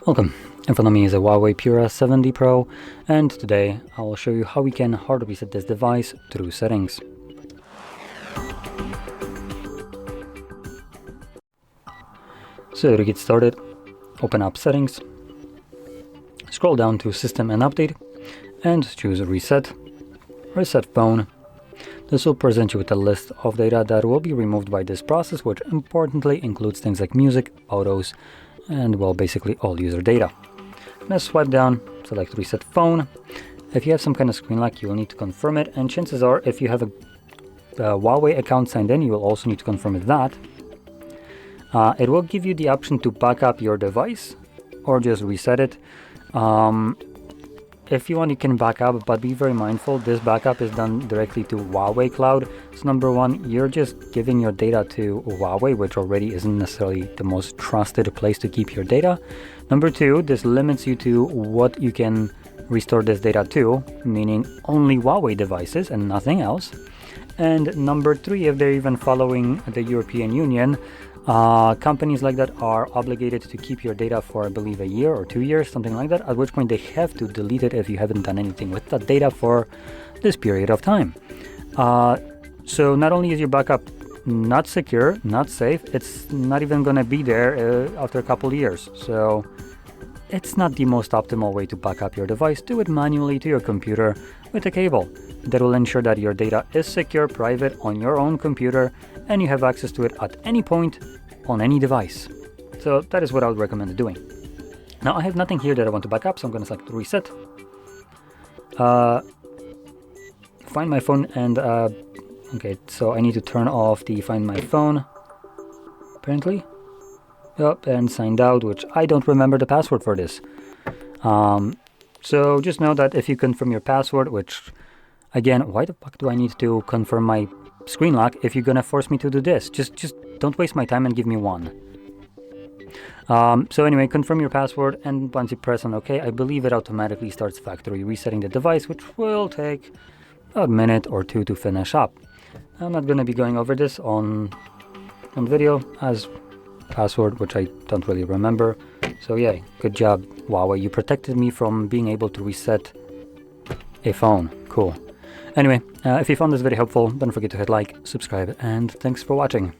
Welcome. In front of me is a Huawei Pura 7D Pro, and today I will show you how we can hard reset this device through settings. So to get started, open up settings, scroll down to system and update, and choose reset phone. This will present you with a list of data that will be removed by this process, which importantly includes things like music, photos, and well, basically all user data. I'm gonna swipe down, select reset phone. If you have some kind of screen lock, you will need to confirm it, and chances are if you have a Huawei account signed in, you will also need to confirm that. It will give you the option to back up your device or just reset it. If you want, you can back up, but be very mindful, this backup is done directly to Huawei Cloud. So number one, you're just giving your data to Huawei, which already isn't necessarily the most trusted place to keep your data. Number two, this limits you to what you can restore this data to, meaning only Huawei devices and nothing else. And number three, if they're even following the European Union, companies like that are obligated to keep your data for, I believe, a year or 2 years, something like that, at which point they have to delete it if you haven't done anything with that data for this period of time. So not only is your backup not secure, not safe, it's not even going to be there after a couple of years. So it's not the most optimal way to back up your device. Do it manually to your computer with a cable. That will ensure that your data is secure, private on your own computer, and you have access to it at any point on any device. So that is what I would recommend doing. Now I have nothing here that I want to back up, so I'm going to select reset. Find my phone and okay, so I need to turn off the find my phone, apparently. Yep, and signed out, which I don't remember the password for this. So just know that if you confirm your password, which again, why the fuck do I need to confirm my screen lock if you're gonna force me to do this? Just don't waste my time and give me one. So anyway, confirm your password, and once you press on OK, I believe it automatically starts factory resetting the device, which will take a minute or two to finish up. I'm not gonna be going over this on video as password, which I don't really remember. So yeah, good job, Huawei. You protected me from being able to reset a phone. Cool. Anyway, if you found this video helpful, don't forget to hit like, subscribe, and thanks for watching.